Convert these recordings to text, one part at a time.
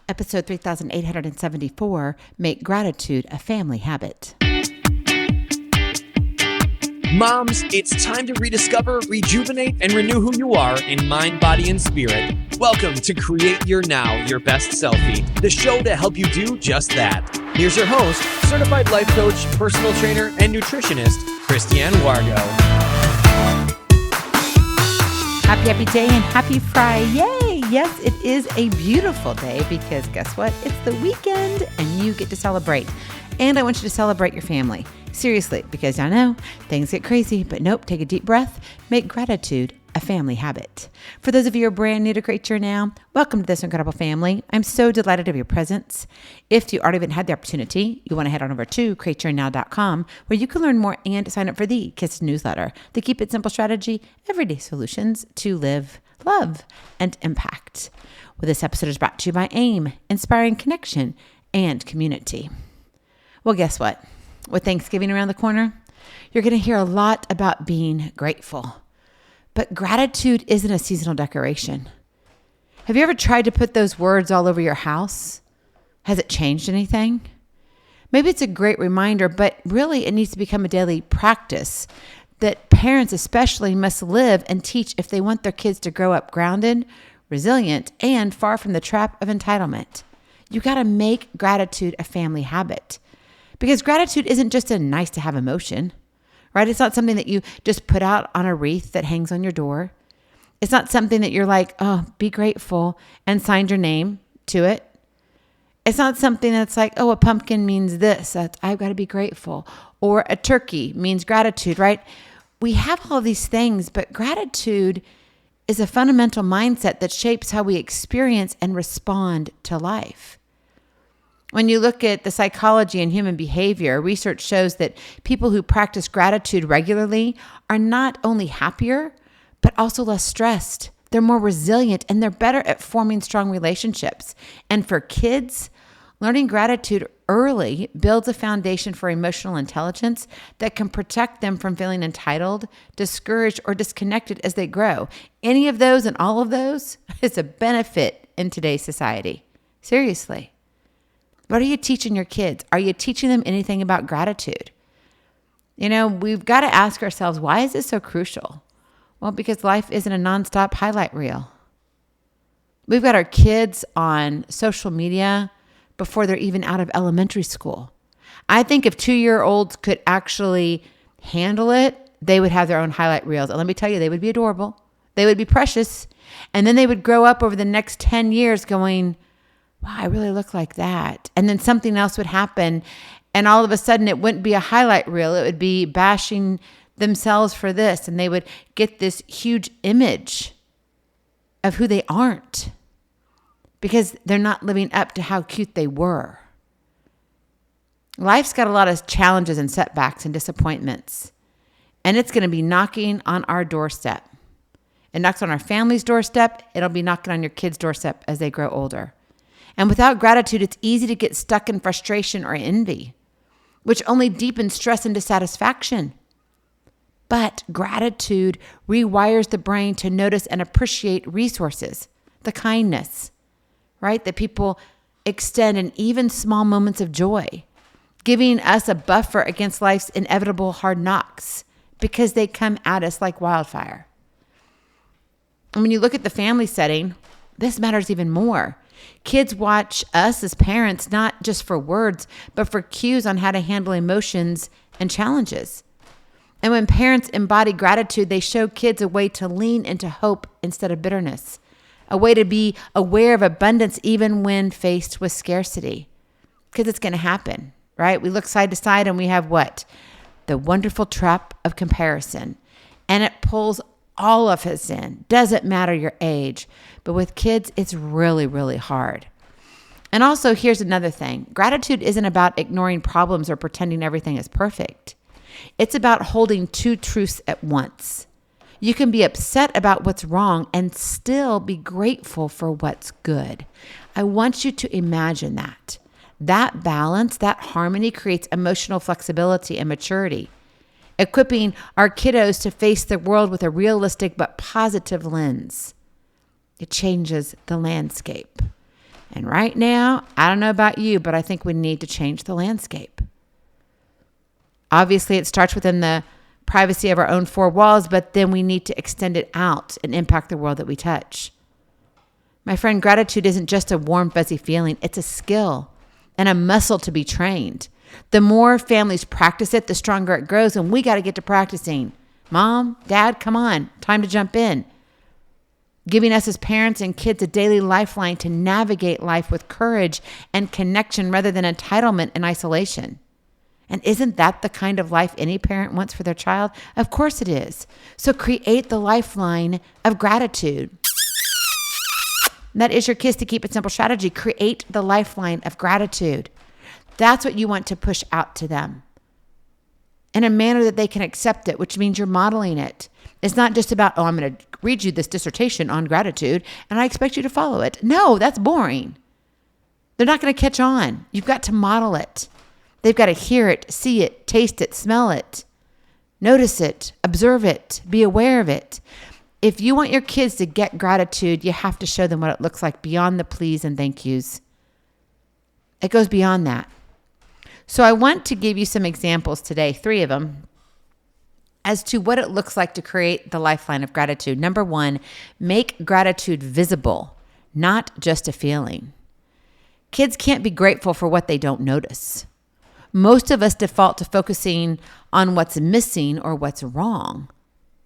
Episode 3874, Make Gratitude a Family Habit. Moms, it's time to rediscover, rejuvenate, and renew who you are in mind, body, and spirit. Welcome to Create Your Now, Your Best Selfie, the show to help you do just that. Here's your host, certified life coach, personal trainer, and nutritionist, Christiane Wargo. Happy day and happy Friday. Yes, it is a beautiful day because guess what? It's the weekend and you get to celebrate. And I want you to celebrate your family. Seriously, because I know things get crazy, but nope, take a deep breath. Make gratitude a family habit. For those of you who are brand new to Create Your Now, welcome to this incredible family. I'm so delighted of your presence. If you already haven't had the opportunity, you want to head on over to createyournow.com where you can learn more and sign up for the KISS newsletter, the Keep It Simple strategy, everyday solutions to live, love, and impact. Well, this episode is brought to you by AIM, inspiring connection and community. Well, guess what? With Thanksgiving around the corner, you're going to hear a lot about being grateful. But gratitude isn't a seasonal decoration. Have you ever tried to put those words all over your house? Has it changed anything? Maybe it's a great reminder, but really it needs to become a daily practice that parents especially must live and teach if they want their kids to grow up grounded, resilient, and far from the trap of entitlement. You got to make gratitude a family habit. Because gratitude isn't just a nice to have emotion, right? It's not something that you just put out on a wreath that hangs on your door. It's not something that you're like, oh, be grateful and signed your name to it. It's not something that's like, oh, a pumpkin means this, I've got to be grateful. Or a turkey means gratitude, right? We have all these things, but gratitude is a fundamental mindset that shapes how we experience and respond to life. When you look at the psychology and human behavior, research shows that people who practice gratitude regularly are not only happier, but also less stressed. They're more resilient and they're better at forming strong relationships. And for kids, learning gratitude early builds a foundation for emotional intelligence that can protect them from feeling entitled, discouraged, or disconnected as they grow. Any of those and all of those is a benefit in today's society. Seriously. What are you teaching your kids? Are you teaching them anything about gratitude? You know, we've got to ask ourselves, why is this so crucial? Well, because life isn't a nonstop highlight reel. We've got our kids on social media before they're even out of elementary school. I think if 2-year-olds could actually handle it, they would have their own highlight reels. And let me tell you, they would be adorable. They would be precious. And then they would grow up over the next 10 years going, wow, I really look like that. And then something else would happen. And all of a sudden it wouldn't be a highlight reel. It would be bashing themselves for this. And they would get this huge image of who they aren't because they're not living up to how cute they were. Life's got a lot of challenges and setbacks and disappointments. And it's going to be knocking on our doorstep. It knocks on our family's doorstep. It'll be knocking on your kids' doorstep as they grow older. And without gratitude, it's easy to get stuck in frustration or envy, which only deepens stress and dissatisfaction. But gratitude rewires the brain to notice and appreciate resources, the kindness, right, that people extend in even small moments of joy, giving us a buffer against life's inevitable hard knocks because they come at us like wildfire. And when you look at the family setting, this matters even more. Kids watch us as parents, not just for words, but for cues on how to handle emotions and challenges. And when parents embody gratitude, they show kids a way to lean into hope instead of bitterness, a way to be aware of abundance even when faced with scarcity, because it's going to happen, right? We look side to side and we have what? The wonderful trap of comparison. And it pulls all of us in. Doesn't matter your age. But with kids, it's really, really hard. And also, here's another thing. Gratitude isn't about ignoring problems or pretending everything is perfect. It's about holding two truths at once. You can be upset about what's wrong and still be grateful for what's good. I want you to imagine that. That balance, that harmony creates emotional flexibility and maturity. equipping our kiddos to face the world with a realistic but positive lens. It changes the landscape. And right now, I don't know about you, but I think we need to change the landscape. Obviously, it starts within the privacy of our own four walls, but then we need to extend it out and impact the world that we touch. My friend, gratitude isn't just a warm, fuzzy feeling. It's a skill and a muscle to be trained. The more families practice it, the stronger it grows, and we got to get to practicing. Mom, Dad, come on, time to jump in. Giving us as parents and kids a daily lifeline to navigate life with courage and connection rather than entitlement and isolation. And isn't that the kind of life any parent wants for their child? Of course it is. So create the lifeline of gratitude. That is your Kiss to Keep It Simple strategy. Create the lifeline of gratitude. That's what you want to push out to them in a manner that they can accept it, which means you're modeling it. It's not just about, I'm going to read you this dissertation on gratitude and I expect you to follow it. No, that's boring. They're not going to catch on. You've got to model it. They've got to hear it, see it, taste it, smell it, notice it, observe it, be aware of it. If you want your kids to get gratitude, you have to show them what it looks like beyond the please and thank yous. It goes beyond that. So I want to give you some examples today, 3 of them, as to what it looks like to create the lifeline of gratitude. Number 1, make gratitude visible, not just a feeling. Kids can't be grateful for what they don't notice. Most of us default to focusing on what's missing or what's wrong.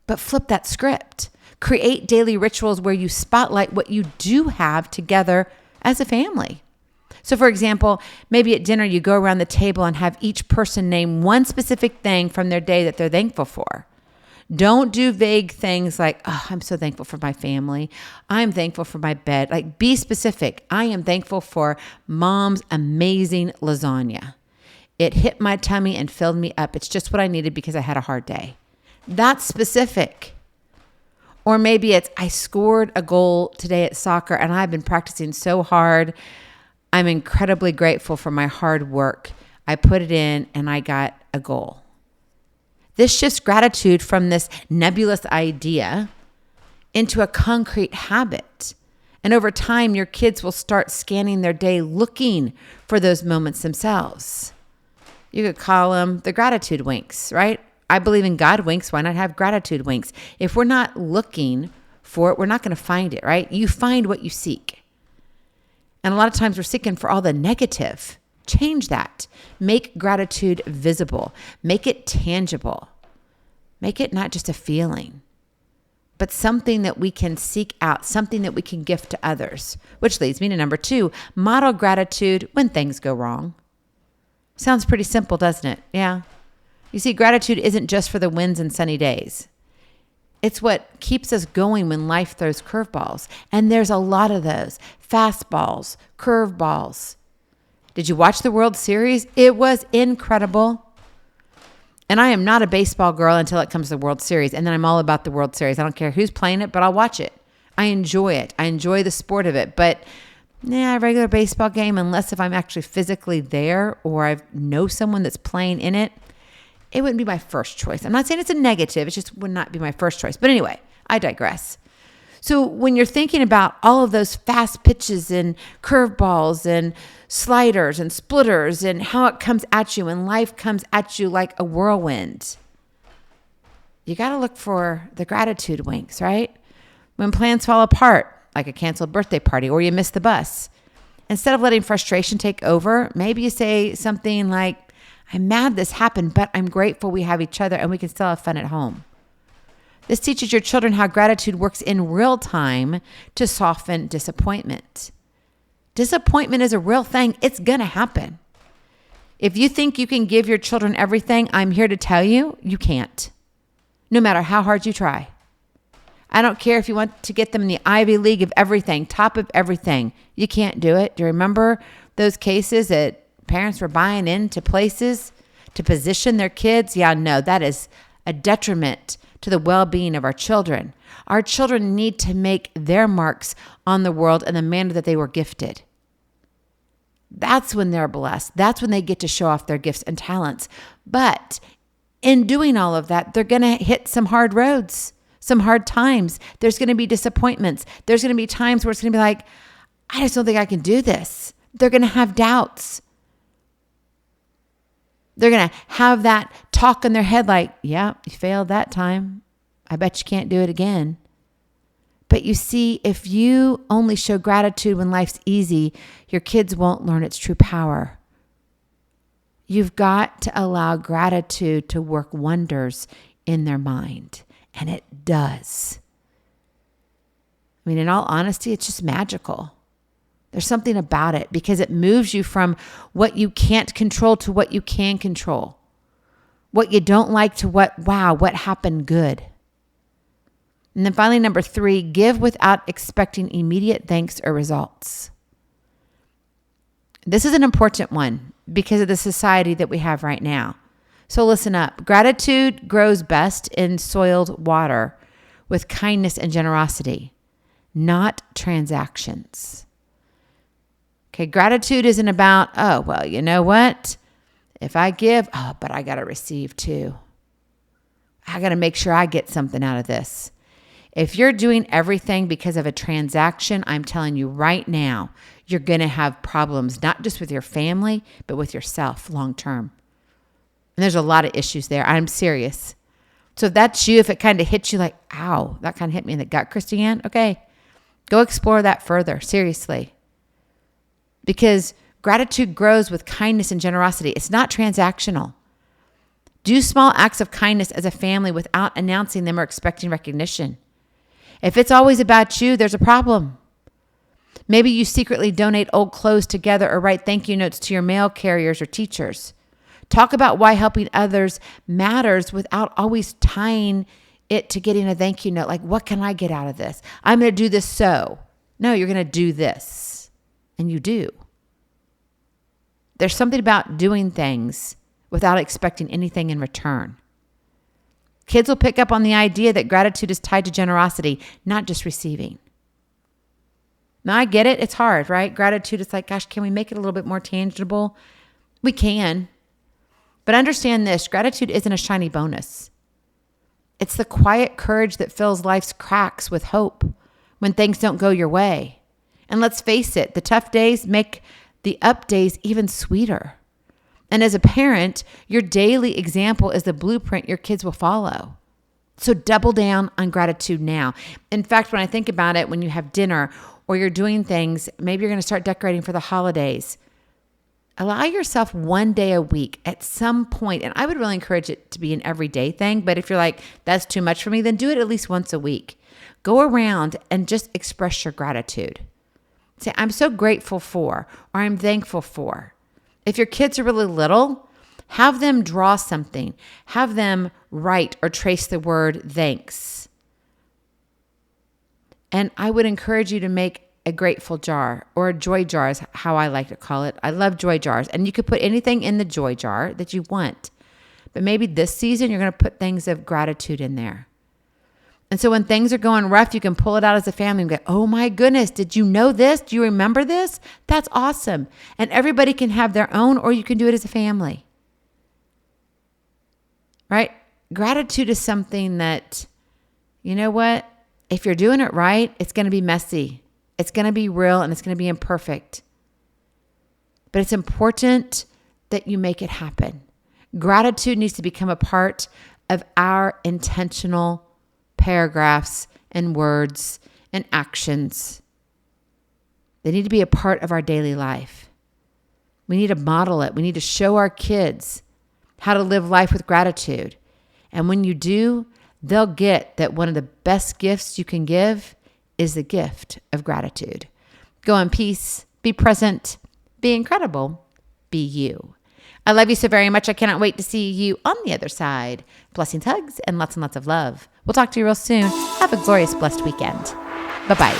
But flip that script. Create daily rituals where you spotlight what you do have together as a family. So for example, maybe at dinner you go around the table and have each person name one specific thing from their day that they're thankful for. Don't do vague things like, I'm so thankful for my family. I'm thankful for my bed. Like, be specific. I am thankful for Mom's amazing lasagna. It hit my tummy and filled me up. It's just what I needed because I had a hard day. That's specific. Or maybe it's, I scored a goal today at soccer and I've been practicing so hard. I'm incredibly grateful for my hard work. I put it in and I got a goal. This shifts gratitude from this nebulous idea into a concrete habit. And over time, your kids will start scanning their day looking for those moments themselves. You could call them the gratitude winks, right? I believe in God winks. Why not have gratitude winks? If we're not looking for it, we're not going to find it, right? You find what you seek. And a lot of times we're seeking for all the negative. Change that. Make gratitude visible. Make it tangible. Make it not just a feeling, but something that we can seek out, something that we can gift to others. Which leads me to number 2, model gratitude when things go wrong. Sounds pretty simple, doesn't it? Yeah. You see, gratitude isn't just for the wins and sunny days. It's what keeps us going when life throws curveballs. And there's a lot of those. Fastballs, curveballs. Did you watch the World Series? It was incredible. And I am not a baseball girl until it comes to the World Series. And then I'm all about the World Series. I don't care who's playing it, but I'll watch it. I enjoy it. I enjoy the sport of it. But a regular baseball game, unless if I'm actually physically there or I know someone that's playing in it, it wouldn't be my first choice. I'm not saying it's a negative. It just would not be my first choice. But anyway, I digress. So when you're thinking about all of those fast pitches and curveballs and sliders and splitters and how it comes at you and life comes at you like a whirlwind, you got to look for the gratitude winks, right? When plans fall apart, like a canceled birthday party or you miss the bus, instead of letting frustration take over, maybe you say something like, I'm mad this happened, but I'm grateful we have each other and we can still have fun at home. This teaches your children how gratitude works in real time to soften disappointment. Disappointment is a real thing. It's going to happen. If you think you can give your children everything, I'm here to tell you, you can't. No matter how hard you try. I don't care if you want to get them in the Ivy League of everything, top of everything. You can't do it. Do you remember those cases that parents were buying into places to position their kids? Yeah, no, that is a detriment to the well-being of our children. Our children need to make their marks on the world in the manner that they were gifted. That's when they're blessed. That's when they get to show off their gifts and talents. But in doing all of that, they're going to hit some hard roads, some hard times. There's going to be disappointments. There's going to be times where it's going to be like, I just don't think I can do this. They're going to have doubts. They're going to have that talk in their head like, yeah, you failed that time. I bet you can't do it again. But you see, if you only show gratitude when life's easy, your kids won't learn its true power. You've got to allow gratitude to work wonders in their mind. And it does. I mean, in all honesty, it's just magical. There's something about it because it moves you from what you can't control to what you can control. What you don't like to what happened good. And then finally, number 3, give without expecting immediate thanks or results. This is an important one because of the society that we have right now. So listen up. Gratitude grows best in soiled water with kindness and generosity, not transactions. Okay, gratitude isn't about, oh, well, you know what? If I give, but I got to receive too. I got to make sure I get something out of this. If you're doing everything because of a transaction, I'm telling you right now, you're going to have problems, not just with your family, but with yourself long term. And there's a lot of issues there. I'm serious. So if that's you, if it kind of hits you like, ow, that kind of hit me in the gut, Christiane, okay, go explore that further, seriously. Because gratitude grows with kindness and generosity. It's not transactional. Do small acts of kindness as a family without announcing them or expecting recognition. If it's always about you, there's a problem. Maybe you secretly donate old clothes together or write thank you notes to your mail carriers or teachers. Talk about why helping others matters without always tying it to getting a thank you note. Like, what can I get out of this? I'm going to do this so. No, you're going to do this. And you do. There's something about doing things without expecting anything in return. Kids will pick up on the idea that gratitude is tied to generosity, not just receiving. Now, I get it. It's hard, right? Gratitude, it's like, gosh, can we make it a little bit more tangible? We can. But understand this, gratitude isn't a shiny bonus. It's the quiet courage that fills life's cracks with hope when things don't go your way. And let's face it, the tough days make the up days even sweeter. And as a parent, your daily example is the blueprint your kids will follow. So double down on gratitude now. In fact, when I think about it, when you have dinner or you're doing things, maybe you're going to start decorating for the holidays. Allow yourself one day a week at some point, and I would really encourage it to be an everyday thing, but if you're like, that's too much for me, then do it at least once a week. Go around and just express your gratitude. Say, I'm so grateful for, or I'm thankful for. If your kids are really little, have them draw something. Have them write or trace the word thanks. And I would encourage you to make a grateful jar or a joy jar is how I like to call it. I love joy jars. And you could put anything in the joy jar that you want. But maybe this season you're going to put things of gratitude in there. And so when things are going rough, you can pull it out as a family and go, oh my goodness, did you know this? Do you remember this? That's awesome. And everybody can have their own, or you can do it as a family. Right? Gratitude is something that, you know what? If you're doing it right, it's going to be messy. It's going to be real and it's going to be imperfect. But it's important that you make it happen. Gratitude needs to become a part of our intentional paragraphs and words and actions. They need to be a part of our daily life. We need to model it. We need to show our kids how to live life with gratitude. And when you do, they'll get that one of the best gifts you can give is the gift of gratitude. Go in peace, be present, be incredible, be you. I love you so very much. I cannot wait to see you on the other side. Blessings, hugs, and lots of love. We'll talk to you real soon. Have a glorious, blessed weekend. Bye-bye.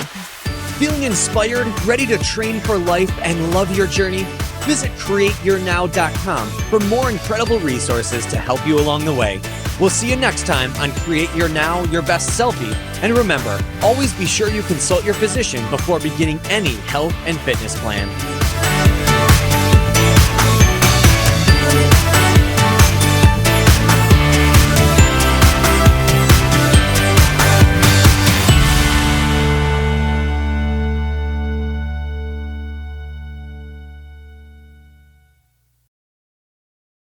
Feeling inspired, ready to train for life and love your journey? Visit createyournow.com for more incredible resources to help you along the way. We'll see you next time on Create Your Now, Your Best Selfie. And remember, always be sure you consult your physician before beginning any health and fitness plan.